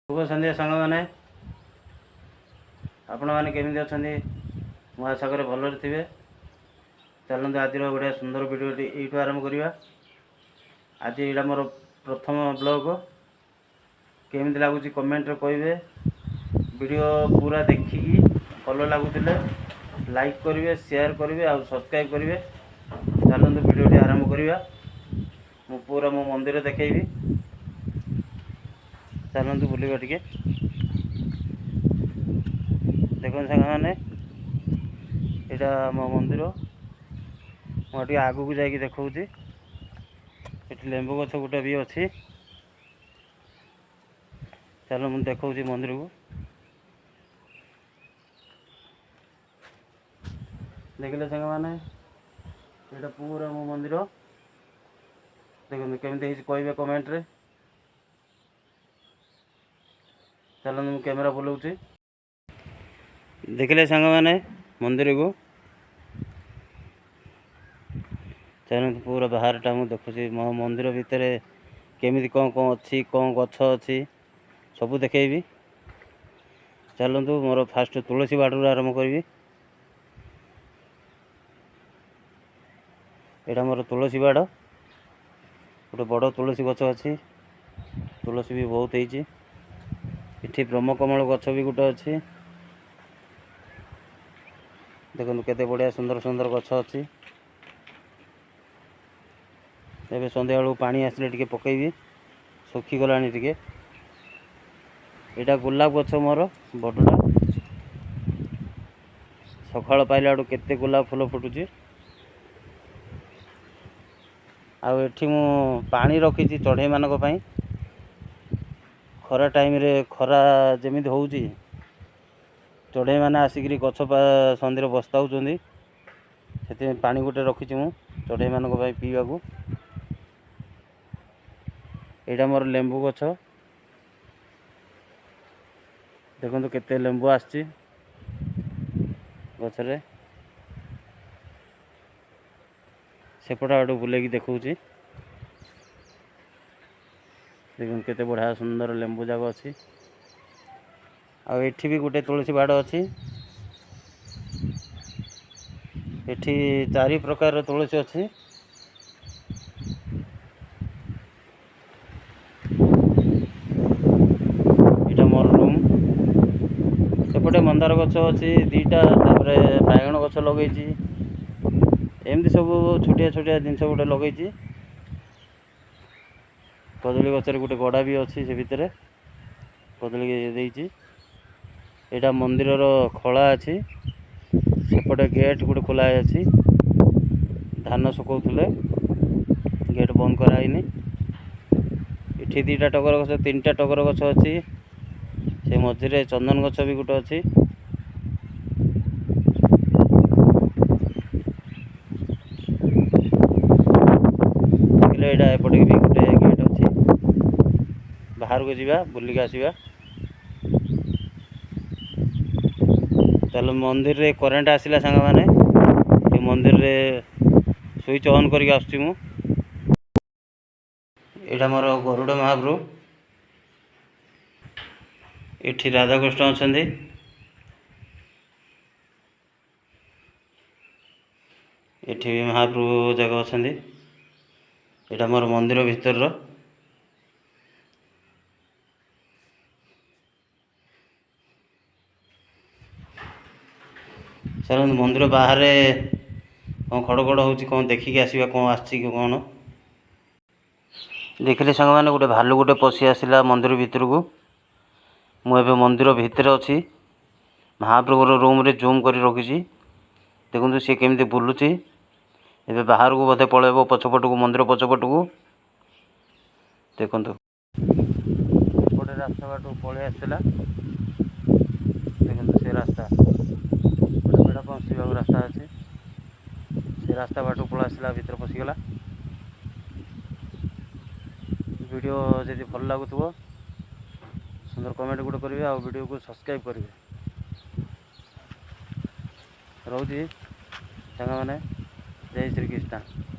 शुभ संध्या सांग मैंने आपण मैंने केमी अच्छा मु आशा करे भलरे थे। चलते आज गोटे सुंदर भिडियो ये आरंभ करवा। आज यहाँ मोर प्रथम ब्लॉग केमी लगुच कमेंट कहे। वीडियो पूरा देखिकी भल लगुले लाइक करेंगे, शेयर करेंगे और सब्सक्राइब करेंगे। चलते भिडियो आरंभ करवा। मु पूरा मो मंदिर देखी। चलतु बुलवा टे देख सांग मैंने यहाँ मो मंदिर मुझे आग को जाकि देखा ये लेंबू गछ गोटे भी अच्छी। चल मुझे देखा मंदिर को देखिले सांग मैंने यहाँ पूरा मो मंदिर देखते केमी कहे कमेंट रे। चलो मुझे कैमेरा बुलाऊँ। देखिले सांग मैंने मंदिर को चलते पूरा बाहर टा मुझे देखुची मो मंदिर भितर केमी कौन कौन अच्छी कौन गछ अच्छी सबू देखेबी। चलतु मोर फास्ट तुलसी बाड़ू आरंभ करी। यहाँ मोर तुलसी बाड़ गोटे बड़ तुलसी गछ अच्छी। तुलसी भी बहुत होती। इठी ब्रह्मकमल गछ भी गोटे अच्छी। देखो केते बढ़िया सुंदर सुंदर गछ अच्छी। एबे संध्या बेलू पानी आसले टिके पकेबी सुखी गलानी टिके। यहाँ गोलाप गछ मोर बड़टा सकाळ पाइला आड़ू केते गोलाप फूल फुटुची। आउ एठी मु पानी रखी चढ़ई मानक पई खरा टाइम रे खरा जमी होउची चढ़ई मैंने आसिक गछ संधि बस्ता होती से पानी गोटे रखी मु चढ़ई मान पीवा को। यहाँ मोर लेंबू गछ देखो केते लेंबू आसची गछरे। सेपट आड़ बुले देखा देखो केते बढ़िया सुंदर लेंबू जाग अच्छी। आठी भी गोटे तुलसी बाड़ अच्छी। एठी चारि प्रकार तुलसी अच्छी। यहाँ मोर रूम सेपटे मंदार गछ अच्छी दीटा बैगण गछ लगे एमती सब छोटिया छोटिया जिनस गोटे लगे। कदली गचर गोटे गड़ा भी अच्छी से भितर कदली देती। यहाँ मंदिर खला अच्छी सेपटे गेट गोटे खोला अच्छी। धान सुखौले गेट बंद कराइनि। इठी दीटा टगर गछ तीनटा टगर गछ अच्छी से मझे चंदन गछ भी गोटे अच्छी। देखिले एपटे भी गोटे गेट अच्छी बाहर को जावा बुलिक आसवा। चलो मंदिर रे करेन्ट आसला सांग माने मंदिर रे स्विच ऑन करके आसुची मु। यहाँ मोर गरुड़ महाप्रभु इठी राधाकृष्ण अच्छा इठी भी महाप्रभु जगह अच्छा। यहाँ मोर मंदिर भितर चलो मंदिर बाहर कौन खड़खड़ हो कौन देखिकी आसवा कौन आसी कौन। देखिले सांग मैंने गोटे भालू गोटे पशि आसला मंदिर भितर को। मुझे मंदिर भितर अच्छी महाप्रभुर रूम रे जूम कर रखी देखु सी केमी बुलूची। एबे बाहर को बोधे पलैब पछपट को मंदिर पछपट को देखु गोटे रास्ता बाट पलि आसला। देखो से रास्ता गोटे बेड़ा पहुँचा रास्ता अच्छे से रास्ता बाट पलि आसला भर पशिगला। वीडियो जदि भल लगुव सुंदर कमेंट गोटे करेंगे और वीडियो को सब्सक्राइब करेंगे। रोजी सांग मैंने जय श्री कृष्ण।